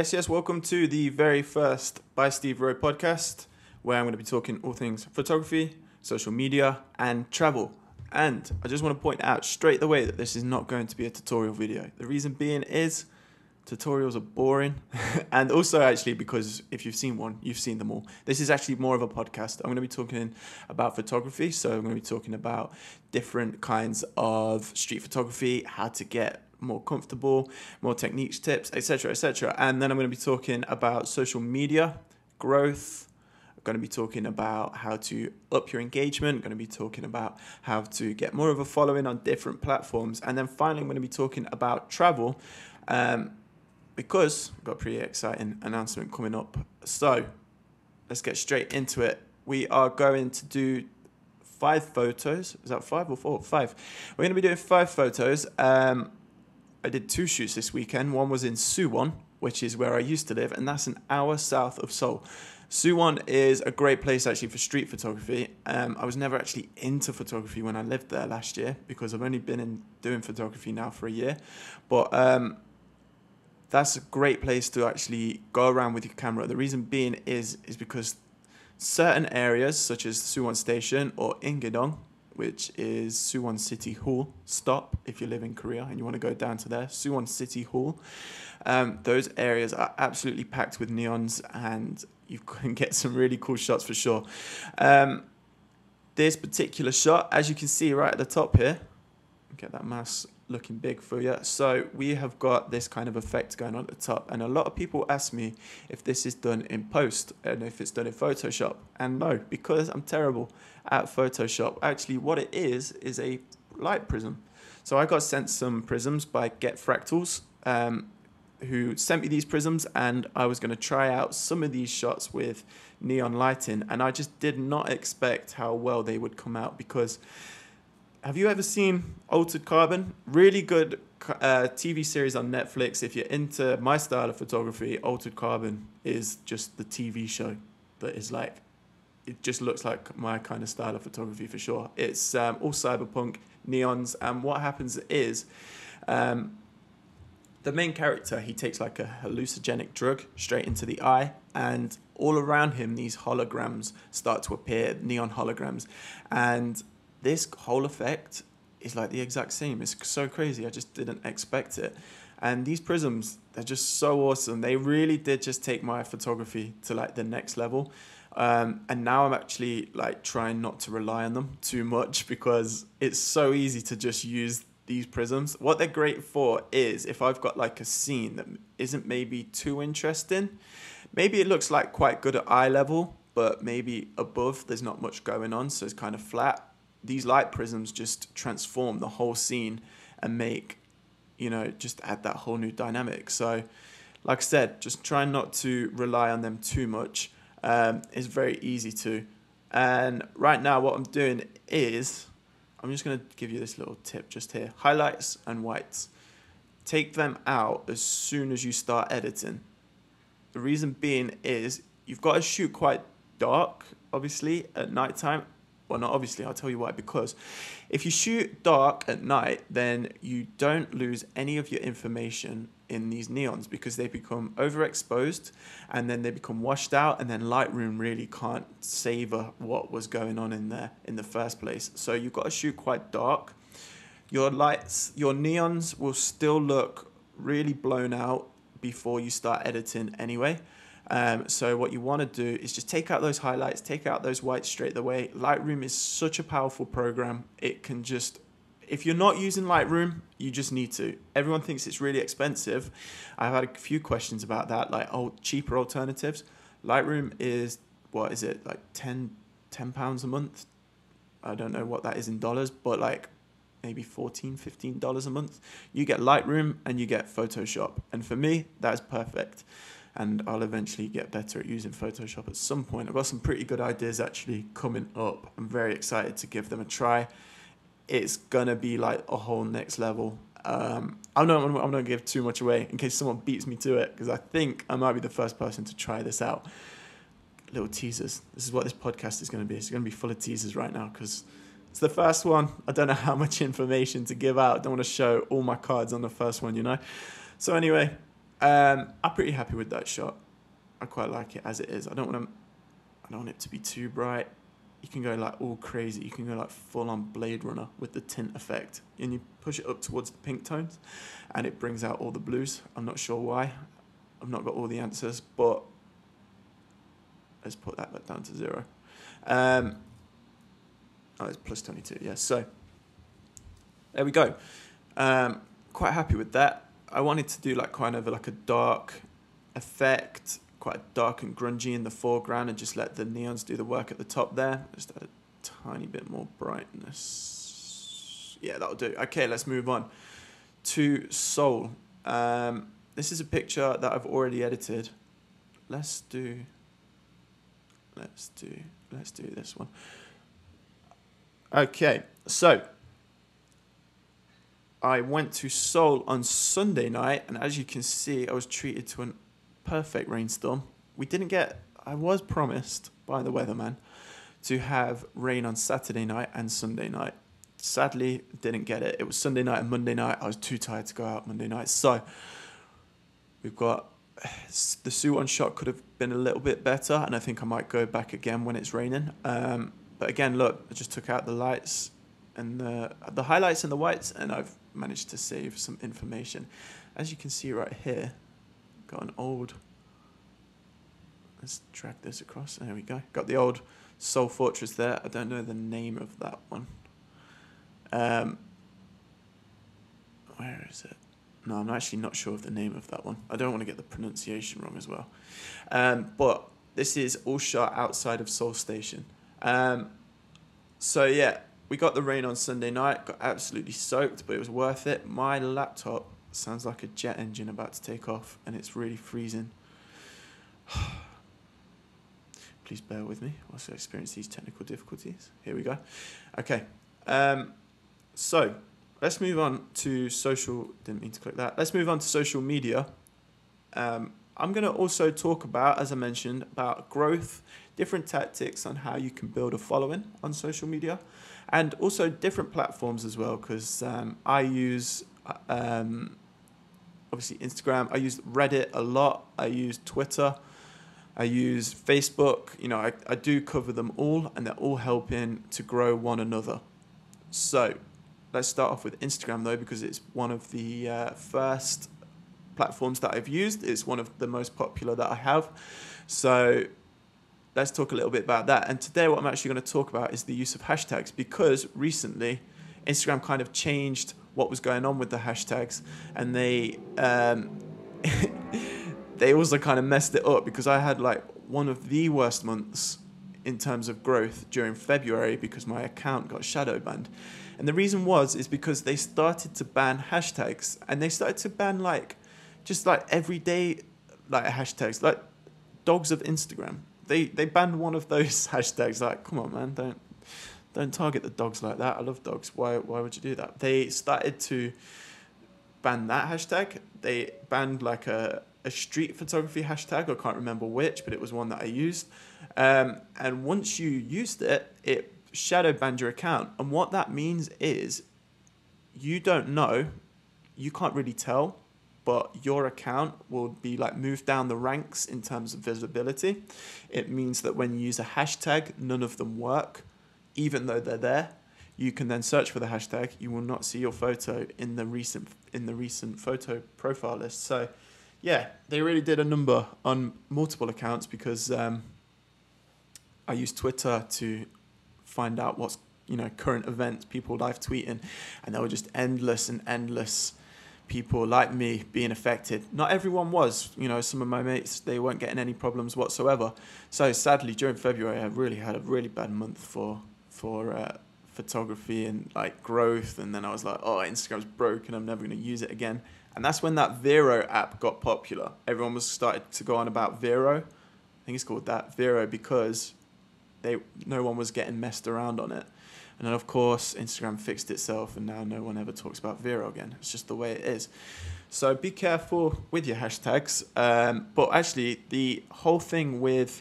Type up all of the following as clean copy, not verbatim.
Yes, welcome to the very first By Steve Rowe podcast, where I'm going to be talking all things photography, social media, and travel. And I just want to point out straight away that this is not going to be a tutorial video. The reason being is tutorials are boring, and also actually because if you've seen one, you've seen them all. This is actually more of a podcast. I'm going to be talking about photography, so I'm going to be talking about different kinds of street photography, how to get more comfortable, more techniques, tips, etc., etc. And then I'm going to be talking about social media growth. I'm going to be talking about how to up your engagement. I'm going to be talking about how to get more of a following on different platforms. And then finally, I'm going to be talking about travel because we've got a pretty exciting announcement coming up. So let's get straight into it. We are going to do 5 photos. Is that 5 or 4? 5. We're going to be doing 5 photos. I did 2 shoots this weekend. One was in Suwon, which is where I used to live, and that's an hour south of Seoul. Suwon is a great place actually for street photography. I was never actually into photography when I lived there last year because I've only been doing photography now for a year. But that's a great place to actually go around with your camera. The reason being is because certain areas such as Suwon Station or Ingedong, which is Suwon City Hall stop if you live in Korea and you want to go down to there, Suwon City Hall. Those areas are absolutely packed with neons and you can get some really cool shots for sure. This particular shot, as you can see right at the top here, get that mouse looking big for you. So we have got this kind of effect going on at the top, and a lot of people ask me if this is done in post and if it's done in Photoshop, and no, because I'm terrible at Photoshop. Actually what it is a light prism. So I got sent some prisms by Get Fractals, who sent me these prisms, and I was going to try out some of these shots with neon lighting, and I just did not expect how well they would come out. Because have you ever seen Altered Carbon? Really good TV series on Netflix. If you're into my style of photography, Altered Carbon is just the TV show that is like, it just looks like my kind of style of photography for sure. It's all cyberpunk, neons, and what happens is the main character, he takes like a hallucinogenic drug straight into the eye, and all around him these holograms start to appear, neon holograms, and this whole effect is like the exact same. It's so crazy. I just didn't expect it. And these prisms, they're just so awesome. They really did just take my photography to like the next level. And now I'm actually like trying not to rely on them too much because it's so easy to just use these prisms. What they're great for is if I've got like a scene that isn't maybe too interesting, maybe it looks like quite good at eye level, but maybe above there's not much going on, so it's kind of flat. These light prisms just transform the whole scene and make, just add that whole new dynamic. So like I said, just try not to rely on them too much. It's very easy to. And right now what I'm doing is, I'm just going to give you this little tip just here. Highlights and whites. Take them out as soon as you start editing. The reason being is you've got to shoot quite dark, obviously, at nighttime. Well, not obviously, I'll tell you why. Because if you shoot dark at night, then you don't lose any of your information in these neons because they become overexposed and then they become washed out, and then Lightroom really can't savor what was going on in there in the first place. So you've got to shoot quite dark. Your lights, your neons will still look really blown out before you start editing anyway. So what you want to do is just take out those highlights, take out those whites straight away. Lightroom is such a powerful program. It can just, if you're not using Lightroom, you just need to. Everyone thinks it's really expensive. I've had a few questions about that, like cheaper alternatives. Lightroom is, what is it, like £10 a month? I don't know what that is in dollars, but like maybe $14, $15 a month. You get Lightroom and you get Photoshop. And for me, that's perfect. And I'll eventually get better at using Photoshop at some point. I've got some pretty good ideas actually coming up. I'm very excited to give them a try. It's gonna be like a whole next level. I'm not gonna give too much away in case someone beats me to it, because I think I might be the first person to try this out. Little teasers. This is what this podcast is gonna be. It's gonna be full of teasers right now because it's the first one. I don't know how much information to give out. I don't want to show all my cards on the first one, So anyway, I'm pretty happy with that shot. I quite like it as it is. I don't want it to be too bright. You can go like all crazy. You can go like full on Blade Runner with the tint effect, and you push it up towards the pink tones, and it brings out all the blues. I'm not sure why. I've not got all the answers, but let's put that back down to 0. Oh, it's plus 22. Yeah. So there we go. Quite happy with that. I wanted to do like kind of like a dark effect, quite dark and grungy in the foreground, and just let the neons do the work at the top there. Just add a tiny bit more brightness. Yeah, that'll do. Okay, let's move on to Soul. This is a picture that I've already edited. Let's do this one. Okay, so I went to Seoul on Sunday night, and as you can see, I was treated to a perfect rainstorm. I was promised by the weatherman to have rain on Saturday night and Sunday night. Sadly, didn't get it. It was Sunday night and Monday night. I was too tired to go out Monday night. So we've got the Suwon shot could have been a little bit better, and I think I might go back again when it's raining. But again, look, I just took out the lights and the highlights and the whites, and I've managed to save some information. As you can see right here, got an old, let's drag this across, there we go. Got the old Seoul Fortress there. I don't know the name of that one. Where is it? No, I'm actually not sure of the name of that one. I don't want to get the pronunciation wrong as well. But this is all shot outside of Seoul Station. So yeah, we got the rain on Sunday night, got absolutely soaked, but it was worth it. My laptop sounds like a jet engine about to take off, and it's really freezing. Please bear with me whilst I experience these technical difficulties. Here we go. Okay, so let's move on to social, didn't mean to click that. Let's move on to social media. I'm going to also talk about, as I mentioned, about growth, different tactics on how you can build a following on social media, and also different platforms as well, because I use, obviously, Instagram. I use Reddit a lot. I use Twitter. I use Facebook. You know, I do cover them all, and they're all helping to grow one another. So let's start off with Instagram, though, because it's one of the first platforms that I've used. It's one of the most popular that I have. So let's talk a little bit about that. And today what I'm actually going to talk about is the use of hashtags, because recently Instagram kind of changed what was going on with the hashtags, and they they also kind of messed it up, because I had like one of the worst months in terms of growth during February because my account got shadow banned. And the reason is because they started to ban hashtags, and they started to ban like just like everyday like hashtags, like dogs of Instagram. They banned one of those hashtags. Like, come on, man, don't target the dogs like that. I love dogs. Why would you do that? They started to ban that hashtag. They banned like a street photography hashtag. I can't remember which, but it was one that I used. And once you used it, it shadow banned your account. And what that means is you don't know, you can't really tell, but your account will be like moved down the ranks in terms of visibility. It means that when you use a hashtag, none of them work, even though they're there. You can then search for the hashtag. You will not see your photo in the recent photo profile list. So yeah, they really did a number on multiple accounts, because I use Twitter to find out what's, current events, people live tweeting, and there were just endless people like me being affected. Not everyone was, some of my mates, they weren't getting any problems whatsoever. So sadly, during February, I really had a really bad month for photography and like growth. And then I was like, oh, Instagram's broken, I'm never going to use it again. And that's when that Vero app got popular. Everyone was started to go on about Vero. I think it's called that, Vero, because no one was getting messed around on it. And then, of course, Instagram fixed itself, and now no one ever talks about Vero again. It's just the way it is. So be careful with your hashtags. But actually, the whole thing with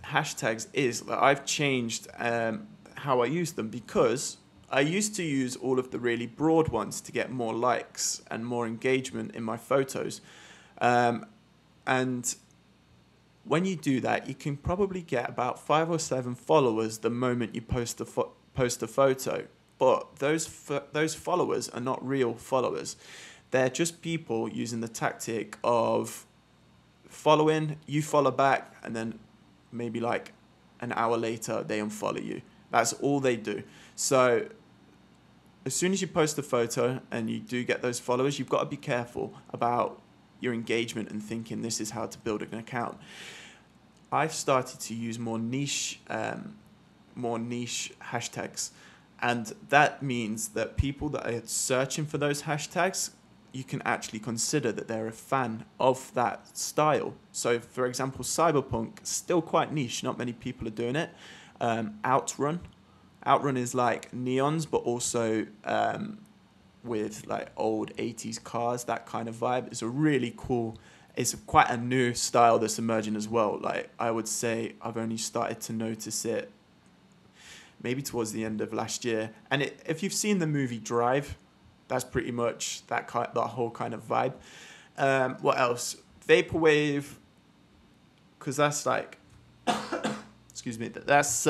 hashtags is that I've changed how I use them, because I used to use all of the really broad ones to get more likes and more engagement in my photos. And when you do that, you can probably get about 5 or 7 followers the moment you post a photo. But those followers are not real followers. They're just people using the tactic of following, you follow back, and then maybe like an hour later they unfollow you. That's all they do. So as soon as you post a photo and you do get those followers, you've got to be careful about your engagement and thinking this is how to build an account. I've started to use more niche hashtags, and that means that people that are searching for those hashtags, you can actually consider that they're a fan of that style. So, for example, cyberpunk, still quite niche. Not many people are doing it. Outrun is like neons, but also with like old 80s cars, that kind of vibe. It's a really cool, it's quite a new style that's emerging as well. Like, I would say I've only started to notice it maybe towards the end of last year. And if you've seen the movie Drive, that's pretty much that whole kind of vibe. What else? Vaporwave, because that's like, excuse me, that's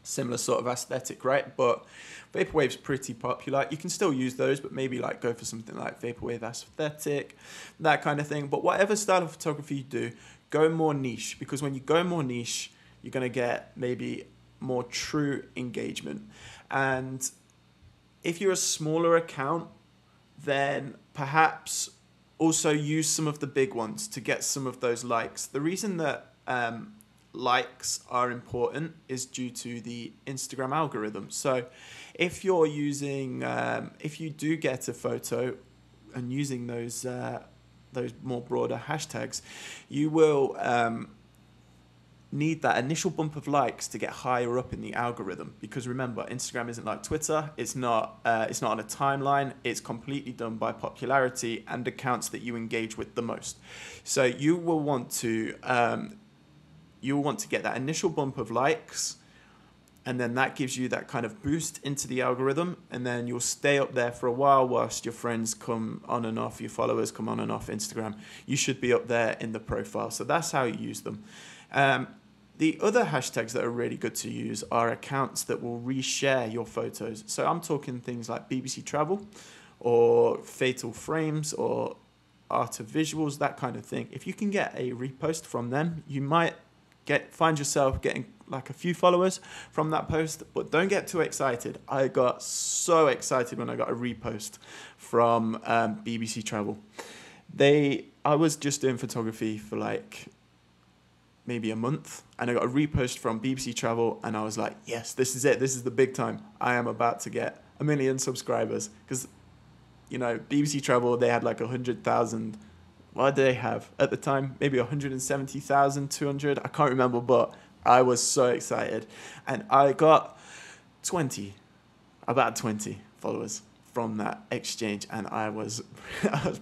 similar sort of aesthetic, right? But Vaporwave's pretty popular. You can still use those, but maybe like go for something like Vaporwave aesthetic, that kind of thing. But whatever style of photography you do, go more niche, because when you go more niche, you're going to get maybe more true engagement. And if you're a smaller account, then perhaps also use some of the big ones to get some of those likes. The reason that likes are important is due to the Instagram algorithm. So if you're using, if you do get a photo and using those more broader hashtags, you will need that initial bump of likes to get higher up in the algorithm, because remember, Instagram isn't like Twitter. It's not on a timeline. It's completely done by popularity and accounts that you engage with the most. So you will want to get that initial bump of likes, and then that gives you that kind of boost into the algorithm, and then you'll stay up there for a while whilst your friends come on and off, your followers come on and off Instagram. You should be up there in the profile. So that's how you use them. The other hashtags that are really good to use are accounts that will reshare your photos. So I'm talking things like BBC Travel or Fatal Frames or Art of Visuals, that kind of thing. If you can get a repost from them, you might find yourself getting like a few followers from that post, but don't get too excited. I got so excited when I got a repost from BBC Travel. I was just doing photography for like maybe a month, and I got a repost from BBC Travel, and I was like, yes, this is it. This is the big time. I am about to get 1 million subscribers, because, you know, BBC Travel, they had like 100,000. What did they have at the time? Maybe 170,000, 200. I can't remember, but I was so excited. And I got about 20 followers from that exchange, and I was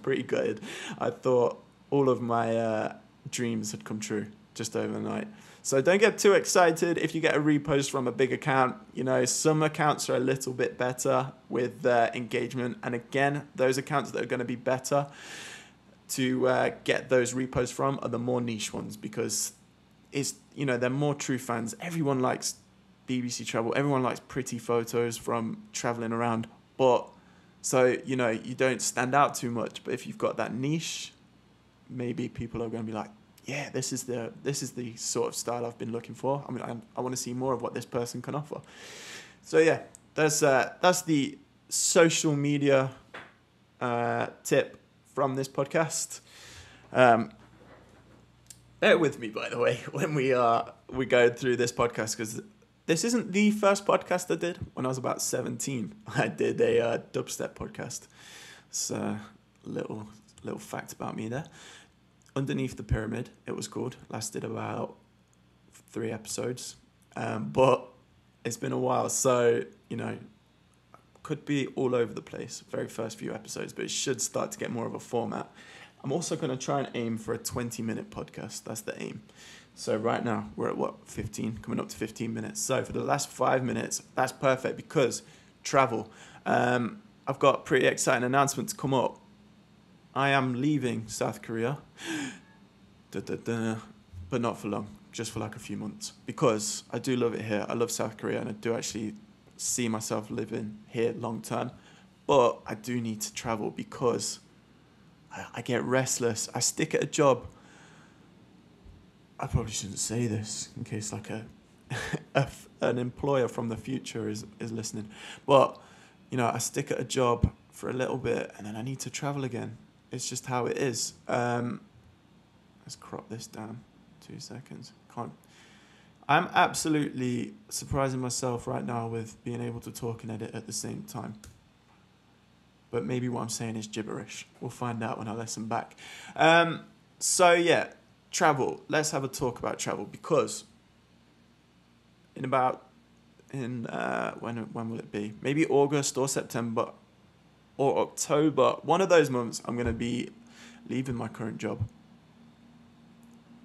pretty good. I thought all of my dreams had come true just overnight. So don't get too excited if you get a repost from a big account. You know, some accounts are a little bit better with engagement. And again, those accounts that are going to be better to get those reposts from are the more niche ones, because they're more true fans. Everyone likes BBC Travel. Everyone likes pretty photos from traveling around. But so, you don't stand out too much. But if you've got that niche, maybe people are going to be like, yeah, this is the sort of style I've been looking for. I mean, I want to see more of what this person can offer. So yeah, that's the social media tip from this podcast. Bear with me, by the way, when we go through this podcast, because this isn't the first podcast I did. When I was about 17, I did a dubstep podcast. It's a little fact about me there. Underneath the Pyramid, it was called. Lasted about 3 episodes. But it's been a while, so, could be all over the place, very first few episodes, but it should start to get more of a format. I'm also going to try and aim for a 20-minute podcast. That's the aim. So right now, we're at 15, coming up to 15 minutes. So for the last 5 minutes, that's perfect, because travel. I've got a pretty exciting announcement to come up. I am leaving South Korea, but not for long, just for like a few months, because I do love it here. I love South Korea, and I do actually see myself living here long term. But I do need to travel because I get restless. I stick at a job. I probably shouldn't say this in case like an employer from the future is listening. But, you know, I stick at a job for a little bit and then I need to travel again. It's just how it is. Let's crop this down 2 seconds. I'm absolutely surprising myself right now with being able to talk and edit at the same time. But maybe what I'm saying is gibberish. We'll find out when I listen back. So yeah, travel. Let's have a talk about travel, because when will it be? Maybe August or September or October. One of those months I'm going to be leaving my current job.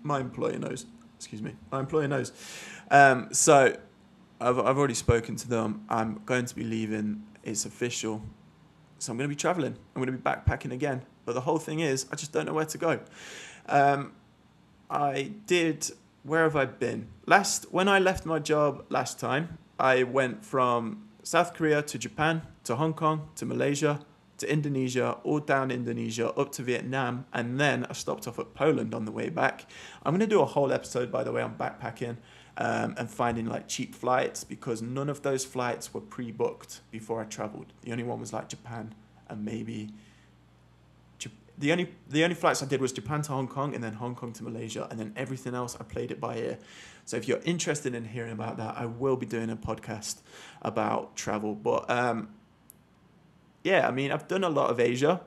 My employer knows. So I've already spoken to them. I'm going to be leaving. It's official. So I'm going to be traveling. I'm going to be backpacking again. But the whole thing is, I just don't know where to go. Where have I been? When I left my job last time, I went from South Korea to Japan, to Hong Kong, to Malaysia, to Indonesia, all down Indonesia, up to Vietnam, and then I stopped off at Poland on the way back. I'm going to do a whole episode, by the way, on backpacking and finding like cheap flights, because none of those flights were pre-booked before I traveled. The only one was like Japan, and maybe the only flights I did was Japan to Hong Kong, and then Hong Kong to Malaysia, and then everything else I played it by ear. So if you're interested in hearing about that, I will be doing a podcast about travel. But yeah, I mean, I've done a lot of Asia,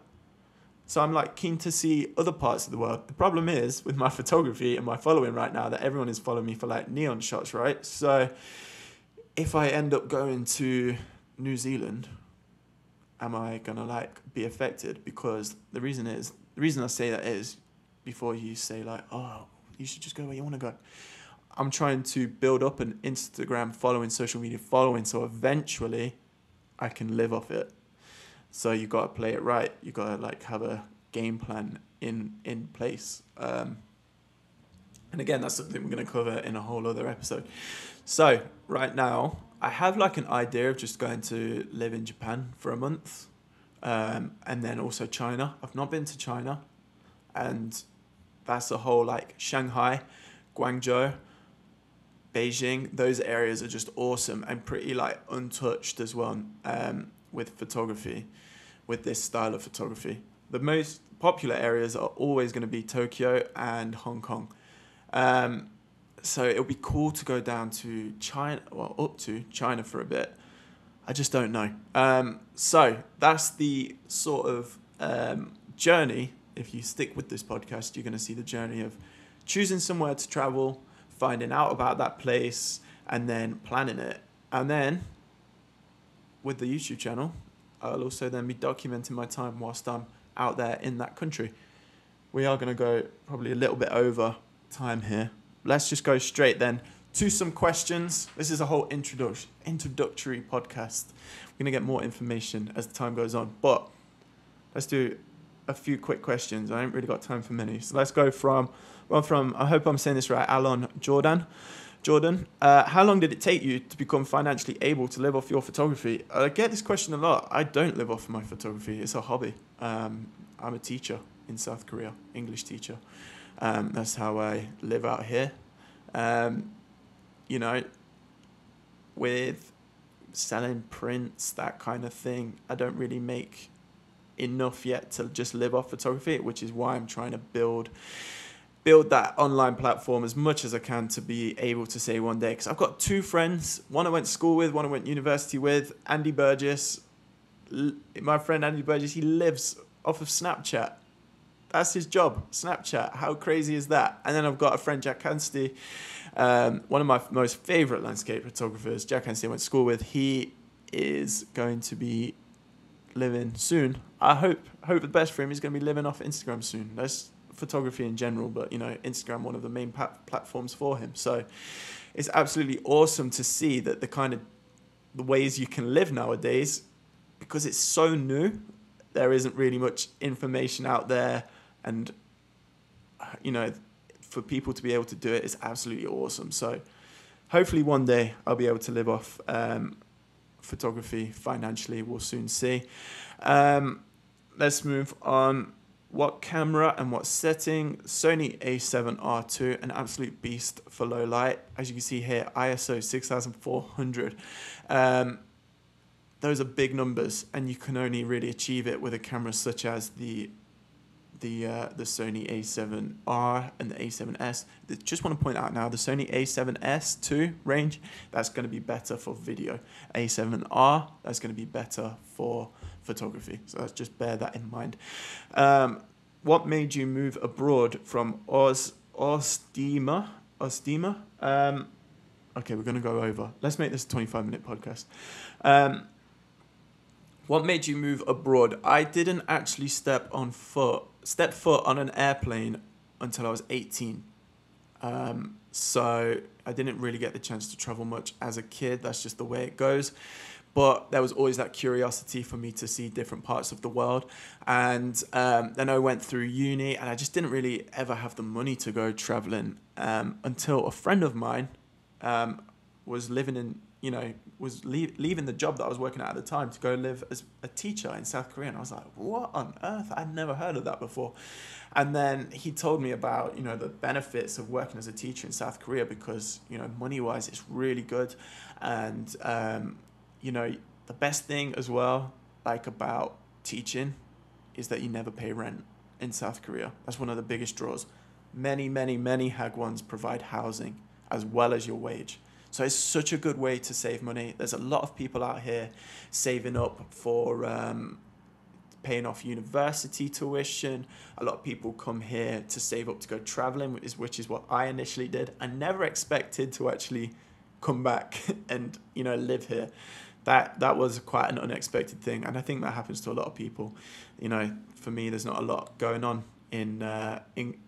so I'm like keen to see other parts of the world. The problem is with my photography and my following right now that everyone is following me for like neon shots, right? So if I end up going to New Zealand, am I gonna like be affected? Because the reason I say that is, before you say like, oh, you should just go where you want to go, I'm trying to build up an Instagram following, social media following, so eventually I can live off it. So you got to play it right. You got to like have a game plan in place. And again, that's something we're going to cover in a whole other episode. So right now, I have like an idea of just going to live in Japan for a month, and then also China. I've not been to China, and that's a whole like Shanghai, Guangzhou, Beijing. Those areas are just awesome and pretty like untouched as well, with photography, with this style of photography. The most popular areas are always going to be Tokyo and Hong Kong. So it'll be cool to go down to China, well, up to China for a bit. I just don't know. So that's the sort of journey. If you stick with this podcast, you're going to see the journey of choosing somewhere to travel, finding out about that place, and then planning it. And then with the YouTube channel, I'll also then be documenting my time whilst I'm out there in that country. We are going to go probably a little bit over time here. Let's just go straight then to some questions. This is a whole introductory podcast. We're going to get more information as the time goes on, but let's do a few quick questions. I ain't really got time for many. So let's go from, I hope I'm saying this right, Alon Jordan, how long did it take you to become financially able to live off your photography? I get this question a lot. I don't live off my photography. It's a hobby. I'm a teacher in South Korea, English teacher. That's how I live out here. You know, with selling prints, that kind of thing, I don't really make enough yet to just live off photography, which is why I'm trying to build that online platform as much as I can to be able to say one day, because I've got 2 friends, one I went to school with, one I went to university with, Andy Burgess. My friend Andy Burgess, he lives off of Snapchat. That's his job, Snapchat. How crazy is that? And then I've got a friend, Jack Anstey, one of my most favorite landscape photographers. Jack Anstey I went to school with. He is going to be living soon. I hope the best for him. He's going to be living off Instagram soon. That's photography in general, but you know, Instagram, one of the main platforms for him. So it's absolutely awesome to see that the ways you can live nowadays, because it's so new, there isn't really much information out there, and for people to be able to do it is absolutely awesome. So hopefully one day I'll be able to live off photography financially. We'll soon see. Let's move on. What camera and what setting? Sony a7R II, an absolute beast for low light. As you can see here, ISO 6400. Those are big numbers, and you can only really achieve it with a camera such as the Sony a7R and the a7S. Just want to point out now, the Sony a7S II range, that's going to be better for video. a7R, that's going to be better for photography. So let's just bear that in mind. What made you move abroad from Ostema? Okay, we're going to go over. Let's make this a 25-minute podcast. What made you move abroad? I didn't actually step foot on an airplane until I was 18. So I didn't really get the chance to travel much as a kid. That's just the way it goes. But there was always that curiosity for me to see different parts of the world. And then I went through uni, and I just didn't really ever have the money to go traveling until a friend of mine was living in, leaving the job that I was working at the time to go live as a teacher in South Korea. And I was like, what on earth? I'd never heard of that before. And then he told me about, the benefits of working as a teacher in South Korea because, money-wise, it's really good. And, the best thing as well, about teaching is that you never pay rent in South Korea. That's one of the biggest draws. Many, many, many Hagwons provide housing as well as your wage. So it's such a good way to save money. There's a lot of people out here saving up for paying off university tuition. A lot of people come here to save up to go traveling, which is what I initially did. I never expected to actually come back and, live here. That was quite an unexpected thing. And I think that happens to a lot of people. For me, there's not a lot going on in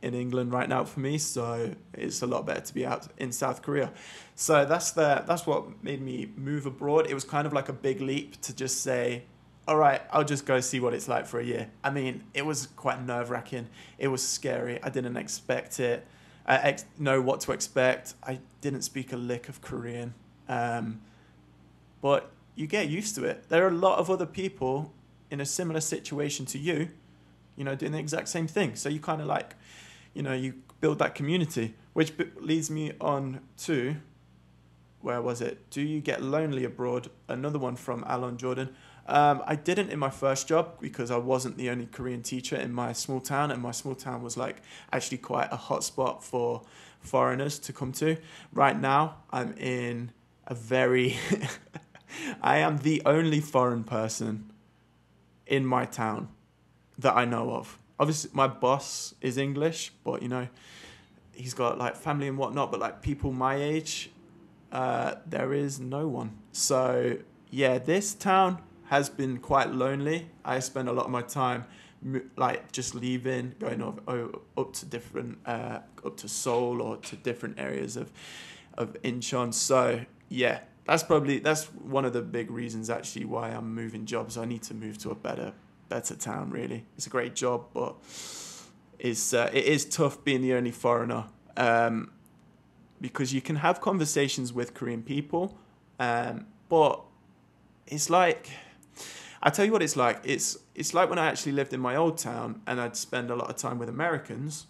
England right now for me, so it's a lot better to be out in South Korea. So that's what made me move abroad. It was kind of like a big leap to just say, all right, I'll just go see what it's like for a year. I mean, it was quite nerve-wracking. It was scary. I didn't expect it. Know what to expect. I didn't speak a lick of Korean, but you get used to it. There are a lot of other people in a similar situation to you, doing the exact same thing. So you kind of you build that community, which leads me on to, where was it? Do you get lonely abroad? Another one from Alon Jordan. I didn't in my first job because I wasn't the only Korean teacher in my small town, and my small town was actually quite a hot spot for foreigners to come to. Right now, I'm in a very, I am the only foreign person in my town that I know of. Obviously, my boss is English, but he's got family and whatnot. But people my age, there is no one. So yeah, this town has been quite lonely. I spend a lot of my time just leaving, going up to different, up to Seoul or to different areas of Incheon. So yeah, that's one of the big reasons actually why I'm moving jobs. I need to move to a better town. Really, it's a great job, but it is tough being the only foreigner, because you can have conversations with Korean people, but it's I tell you what it's like. It's like when I actually lived in my old town and I'd spend a lot of time with Americans,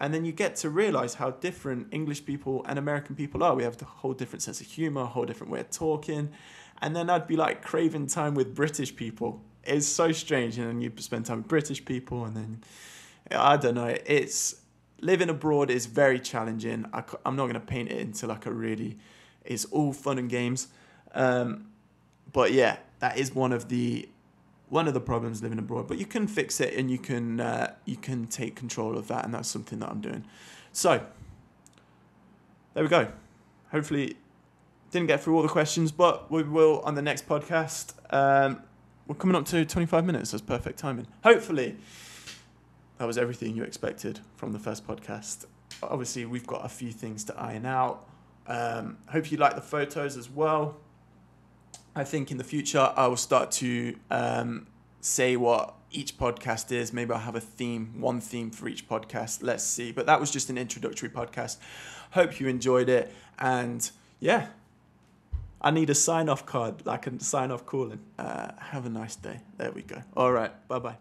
and then you get to realize how different English people and American people are. We have a whole different sense of humor, a whole different way of talking. And then I'd be craving time with British people. It's so strange. And then you spend time with British people, and then, I don't know. Living abroad is very challenging. I'm not going to paint it into it's all fun and games. But yeah, that is one of the problems living abroad. But you can fix it, and you can take control of that, and that's something that I'm doing. So there we go. Hopefully, didn't get through all the questions, but we will on the next podcast. We're coming up to 25 minutes. That's perfect timing. Hopefully, that was everything you expected from the first podcast. Obviously, we've got a few things to iron out. Hope you like the photos as well. I think in the future I will start to say what each podcast is. Maybe I'll have a theme, one theme for each podcast. Let's see. But that was just an introductory podcast. Hope you enjoyed it. And yeah, I need a sign-off card. I can sign off calling. Have a nice day. There we go. All right. Bye-bye.